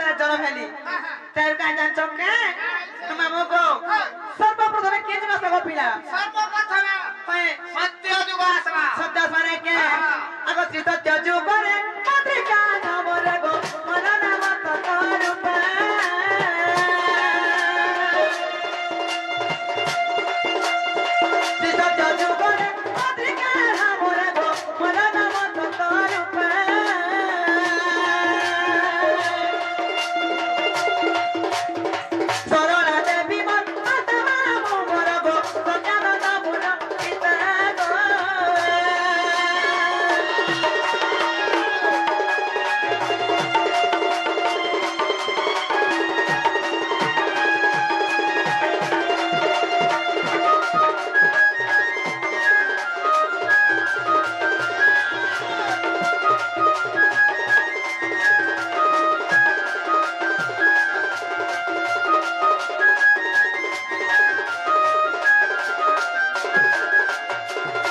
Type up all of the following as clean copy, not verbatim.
मते जन्म हेली तेर का जान चके मामो को सर्वप्रथम के जिनस गोपिला सर्वप्रथम सत्य जुग आसवा सत्य माने के आगो त्रिसत्य जुग रे पत्रिका नाम रे गो मन नाम तरूप त्रिसत्य जुग रे पत्रिका नाम रे गो मन नाम तरूप सरला देवी माता मोर गो सत्यानंद मुन पिता गो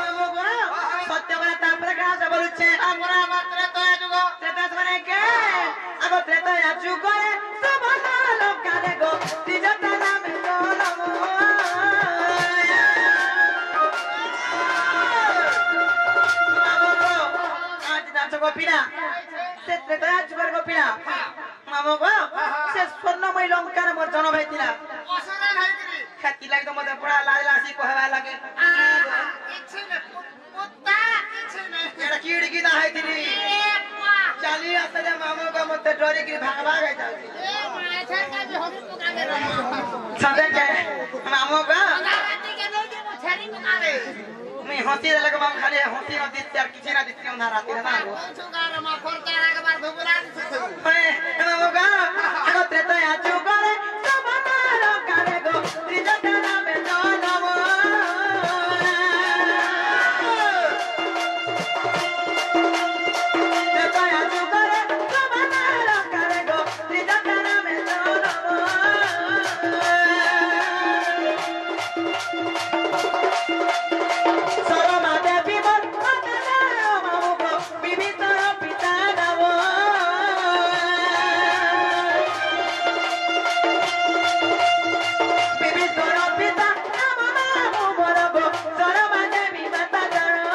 सत्य बने तापर का सब रुचे हमरा मात्र तो जुग त्रेता बने के आगो त्रेता जुग रे सब लोक गाने गो त्रिजटा नाम नमो आज नाच गोपिना से त्रेता जुग गोपिना मामो गो से स्वर्णमय लंकार मोर जन्म हैतिला असुर हैत्री खाती लाग तो मते बड़ा लाज लासी कहवा लागे किछि ने पुत्ता किछि ने एड़ा कीड़ी की ना हैतिली चाली आसे जे मामो गो मते डरी की भागवा गई जाउती ए माछा का भी हम पुकारे रहो सदे के मामो गो राती के नहीं के छरी पुकारे मैं हंसी लगे माम खाली हंसी न दिस यार किछि ना दिस ना राती ना सुगार मा फरता के बार धुबरा दिस ए मामो गो आगो त्रेता जुग रे सब लोक गाने गो त्रिजटा नाम नमो त्रेता जुग रे सब लोक गाने गो त्रिजटा नाम नमो सरमा देवी माता मामो गो विभिन्न पिता नमो विभिन्न पिता नमो नामो मोर गो सरमा देवी माता जनो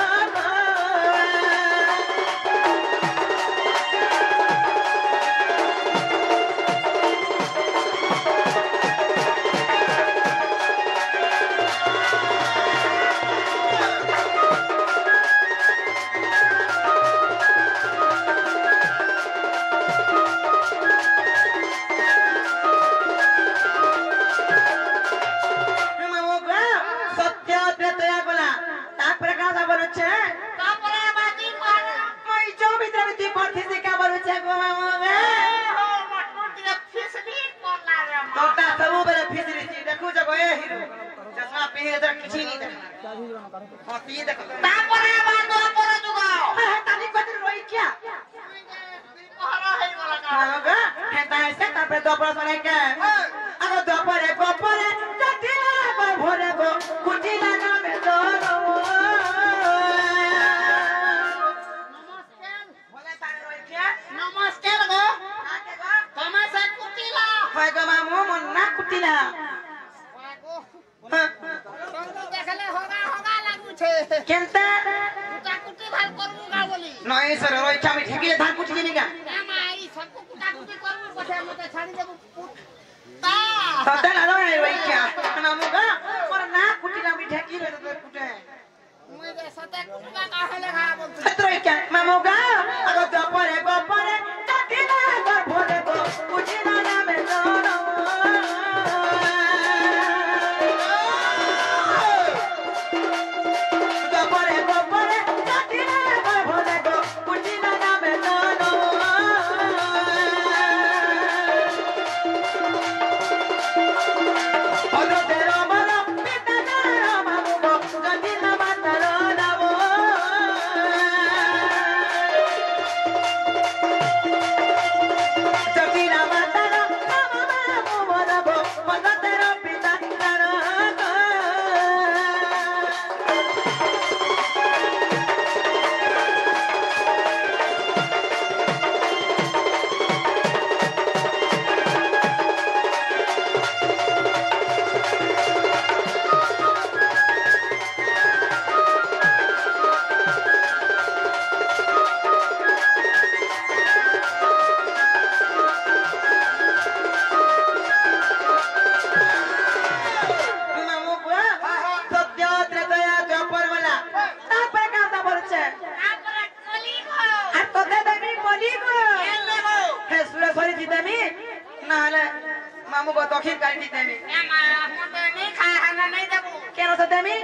मामो गो सत्य त्रेता गला ता प्रकाश बरुचे तापरे बाती मार मैं जो भीतर भीतर पढ़ी का बरुचे गो मामो गो हो मटमटी फिसली पड़ला रे तोटा सबु बेले फिसरी छी देखु जगो ए हिरो चश्मा पहने तर किछि नहीं देख हां ती देख तापरे बातो पर जुग तानी कति रोई क्या पहरा है वाला का मामो गो हेता ऐसे तापरे दोपर सने के आगो दोपरे गोपरे जटिला गो भोरे गो कुटिला नाम दोरो नमस्कार बोले तानी रोई क्या नमस्कार गो आके गो तमाशा कुटिला होय गो मामो मन ना कुटिला वागो हां संग देखले होगा लागू छे केनता कुटा कुटी भाल करबू गा बोली नहीं सर रोई क्या मैं ठेके धान कुटी नहीं का एमा आई सबको कुटा कुटी करबू पछे मते छाड़ी देबू ता सदा ना रोई क्या मामो गो और ना कुटिला मी ठेकी रे तो कुटे मुई दे सते कुटका काहे लगा बोल सत्रोई क्या मामो गो आगो दोपरे गोपरे जटिला गो भोरे गो कुटिला नाम दोरो गोपरे गोपरे जटिला गो भोरे गो कुटिला नाम दोरो अरो तेरो मनो पिता नाम मामो गो जटिला माता रो नामो দেমি না হলে মামু গো দক্ষিণ কাটি দেমি এ মা মতে নেই খায় হানা নেই দেবো কেন তো দেমি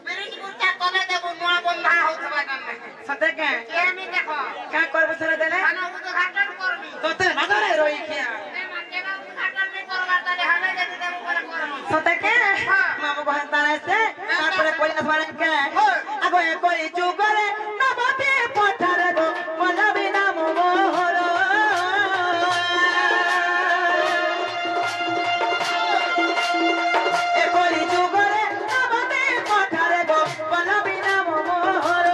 ব্রিজ গুটা তলে দেবো নোয়া বন্ধা হউতবা কানে সতে কে এনি দেখো কা করব সরে দেলে হানা উদ্ঘাটন করবি তোতে নগরে রই খিয়া এ মা কেনা উদ্ঘাটন নেই করবার তাহলে হানা যদি দেবো করে করবো সতে কে মামু গো হান্তা নাইছে তারপরে কই আসবারে কে আগো এ কই চুগরে নবতে পঠারে গো বলবি নাম মোহর এ কই চুগরে নবতে পঠারে গো বলবি নাম মোহর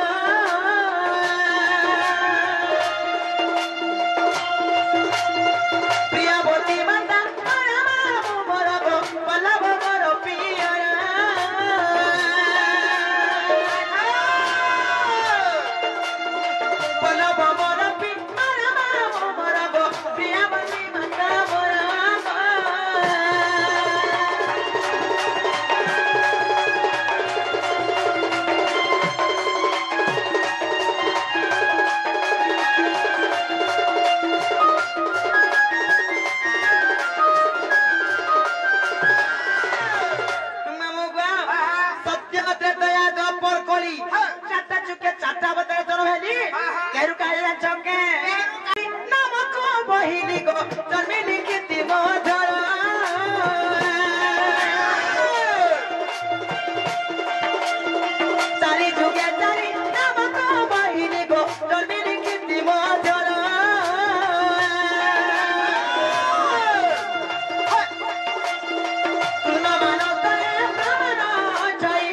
প্রিয়বতী মাতা মামু মোর গো বলব মোর প্রিয় বলব মোর প্রিয় মামু মোর গো প্রিয়বতী মাতা মোর মামু গো সত্যবতে দয়া দপর কলি চারটা চুকে চারটা বতে তোর ভেলি কেরু কাইলা চকে নামক বহিলি গো জন্মি লিখিতি মধুর চারি যুগে চারি নামক বহিলি গো জন্মি লিখিতি মধুর কৃষ্ণ মানবতরে ব্রাহ্মণ জয়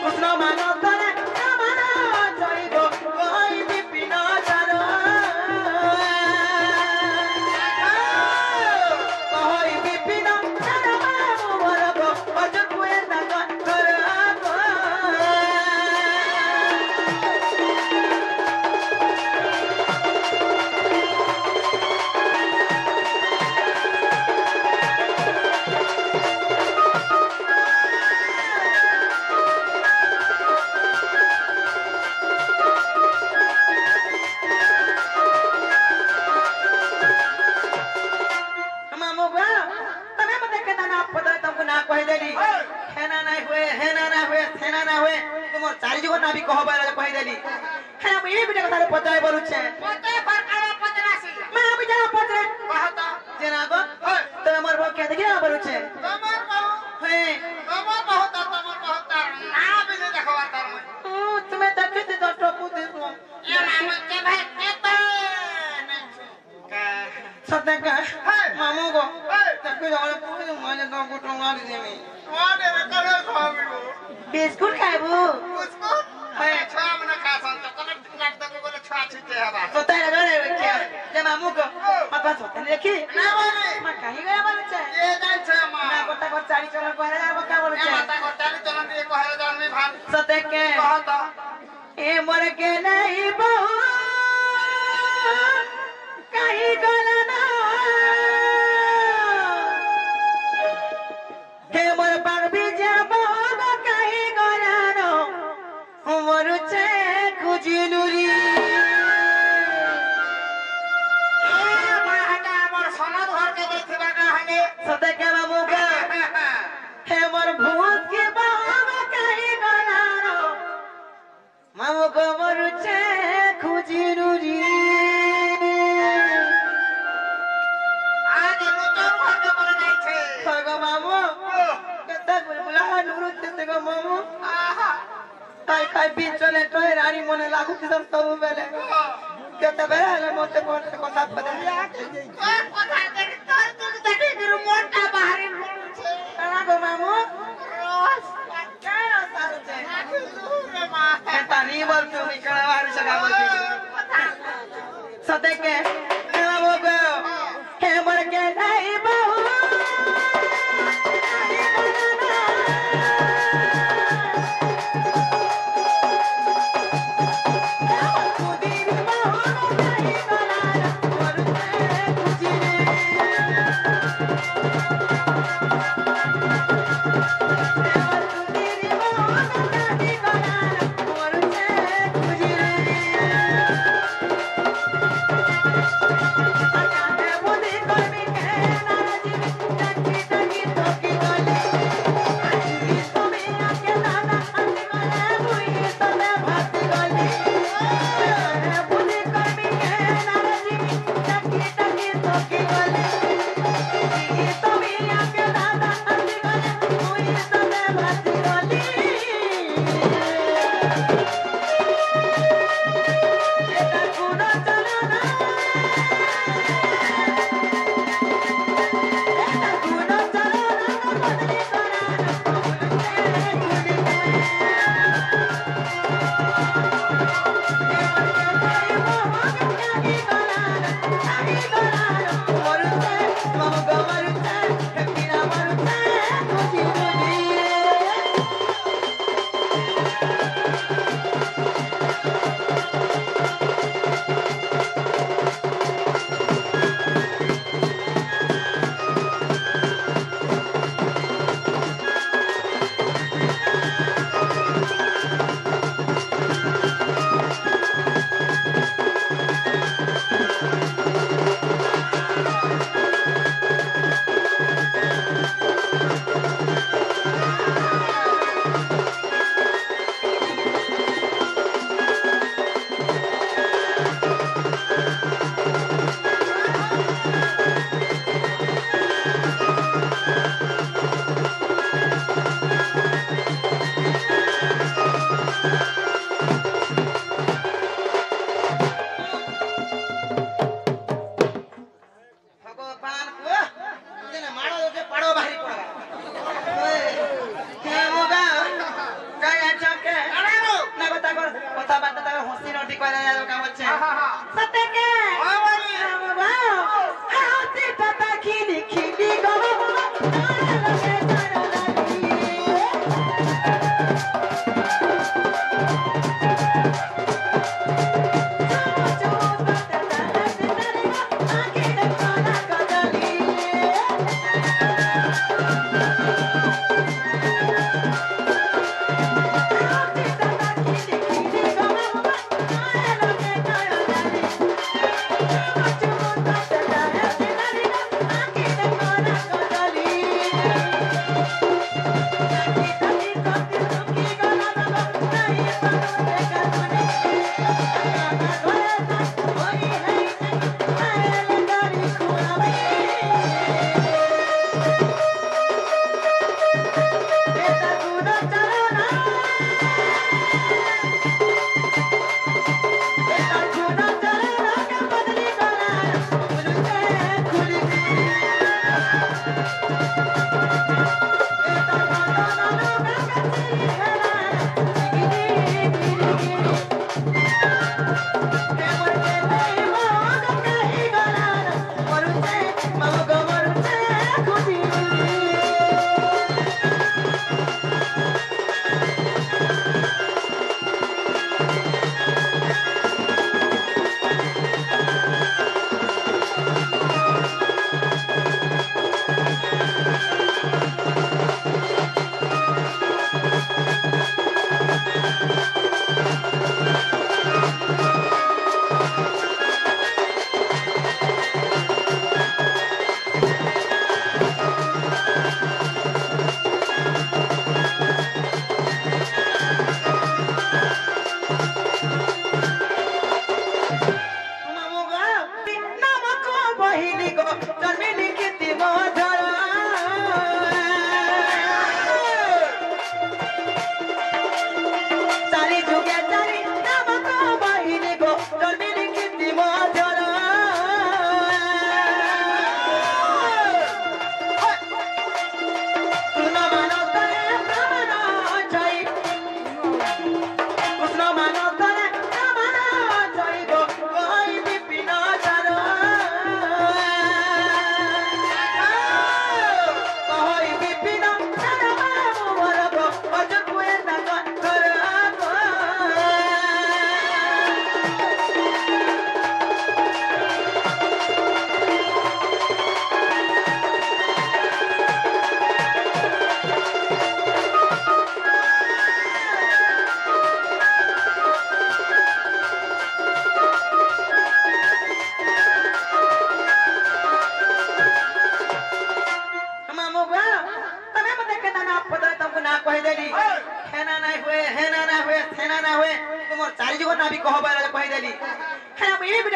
কৃষ্ণ মানবতরে ব্রাহ্মণ জয় গো কই বিপিন চার কই বিপিন চার মামু মোর গো অর্জুন কুয়ে তাক ধর मामू गो तमे मते के ना पता तुमको ना कहि देली हेना ना हुए हेना ना हुए हेना ना हुए तुम चारि जुग ना भी कहबा कहि देली हे हम ई बिटे कथा पताय बरु छे মতে বারকারে পদরাসি मैं अभी जा पत्रे কহত जेना गो तो हमर भो के देखि बरु छे তোমার বহু हे তোমার বহুত না বিলে দেখবা তার तुम्हें देखते तो टपू दे এ মামা কে ভাই কে सत्य का मामू गो तक जाने पूरे माने तो गुटो मार देमी ওয়ানে রে করে খাবিবো बिस्कुट खाइबू বুঝকো হ্যাঁ ছা মনে খাসন তো কোন নাক দাকে বলে ছা ছিতে হবা सोता रे क्या जे मामू गो मापा सोता देखि না বলে मा कहीं गया बरु छे এ যাইছে মা ना गोटा को चारि चलन को रे बका बरु এ छे মাতা গটালি চলন দিয়ে কহে জানবি ভাত सत्य के কহত ए मोर के नहीं बहु कहीं गलना हे मोर बाग बीजा बहु कहीं गलना मोर छे खुजिलुरी এ মা হাটা আমার সনদ ঘরকে দেখিবা না হলে सत्य के मामू का हे मोर भूत के बहु कहीं गलना मामू को मोर छे खुजिलुरी আজ নতুন ঘরকে বলে যাইছে Go mamu, kita bulan nurut kita go mamu. আহা Kai bincole to rani mone lagu kita sabu bele. Kita bele mote mote kota pada. তোর কথা দেখি তোর তুই দেখি তোর মনটা বাহারে পড়ছে Kana go mamu? রস Kana saru che. রে মা Kita ni bol tu ni kana baru saga bol tu. Sate ke, mamu go. He mor ke nai bahu. Thank you.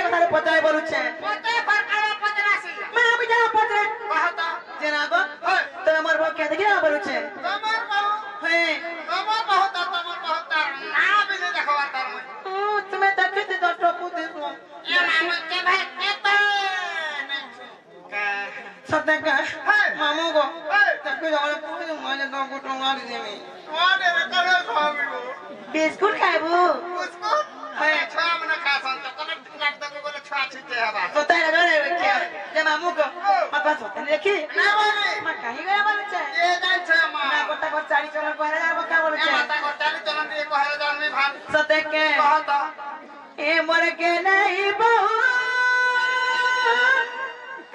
কথারে পচাই বলুছে মতে ফরকারে পচরাসি মা আমি যা পচরে কহত জনাব তো আমার বউ কে দেখি না বলুছে তোমার বহু হ্যাঁ তোমার বহুত না বিলে দেখো তার মই তুমি দেখতে তো টপু দিস এ মামা কে ভাই কেতে সত্যকা মামু গো তাকে যাওয়ার পুরো মজা তো গুটো মারি দেমি ওনে রে কলে খাবিবো বিস্কুট খাইবো বিস্কুট হ্যাঁ ছয়া মনে খাসন তো কলে নাক দেবো বলে ছয়া ছিটে হবা তো তাই না রে কে যে মামু গো মা পাস হতে দেখি না বলে মা কাহি গয়া বলছে এ যাইছে মা না গোটা গোটা চারি চলার পরে আর বকা এ বলছে মাতা গোটালি চলন দিয়ে কহে জানবি ভান সত্যকে কহত এ মরে কে নাই বহু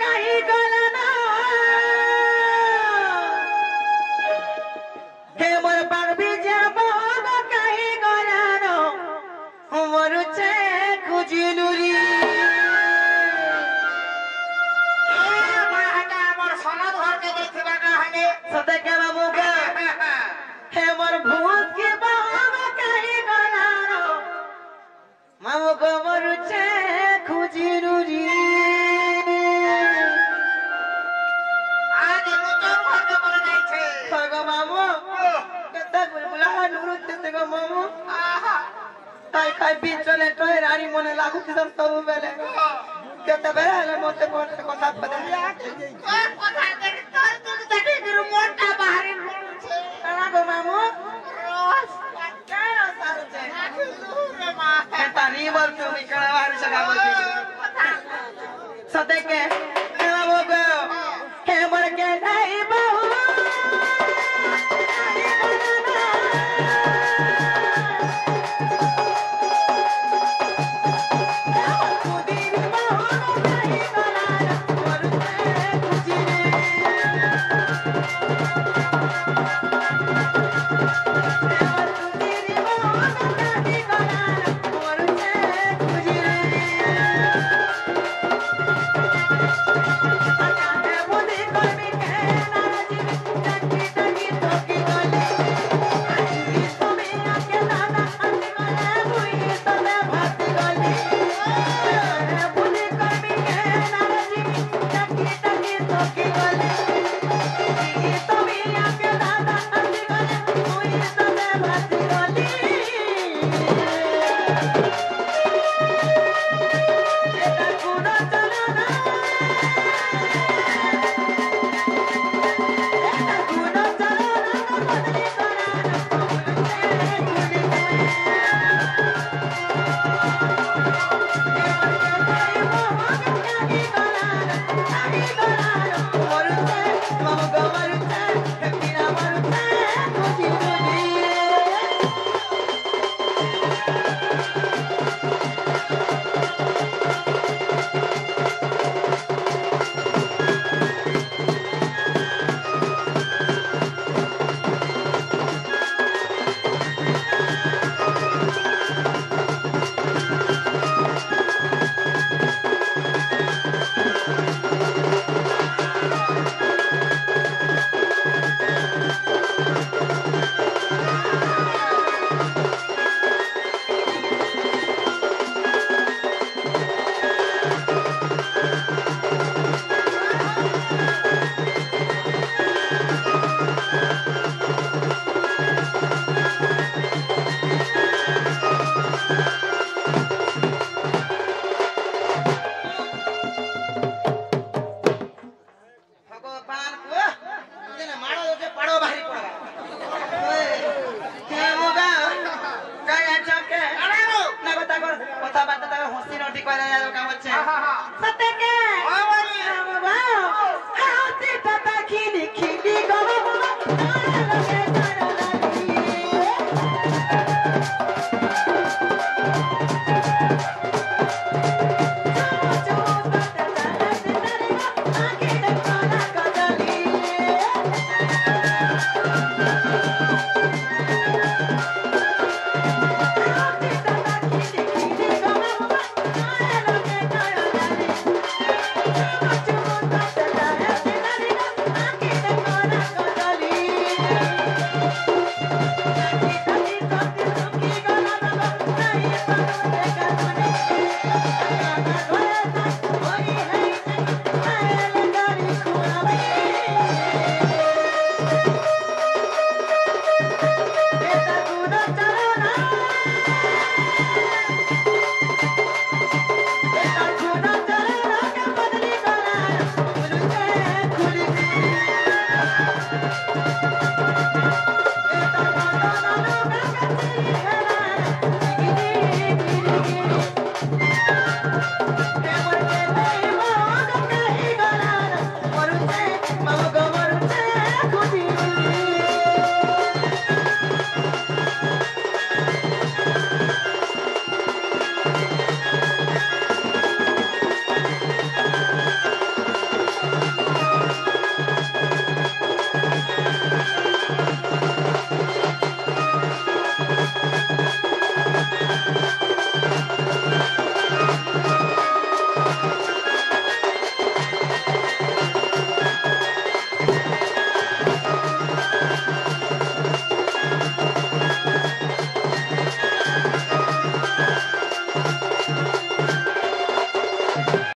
কাহি গলা না হে মোর পারবি যাব কাহি গলা না মরুছে খুজিলুরি এ মাহাটা আমার সনদ ঘরকে যাইছিবা না হানে সত্যকে মামু গা হে মোর ভূত কি বাবা কাহি গলা না মামু গো মরুছে খুজিলুরি আজ লুচর ঘরকে বলে যাইছে গো মামু কেতে বুলবুলা নুরুতে গো মামু আহা তাই খাই বিচলে টয় রানী মনে লাগুছে সব বেলে কেতে বেলা হলে মতে পড়তে কথা পদে তোর কথা দেখি তোর তুই দেখি গুরু মোটা বাহারে লুছে কানা গো মামু রস কেন সারছে লুরে মা তানি বল তুমি কানা বাহার সগা বলছি কথা সতেকে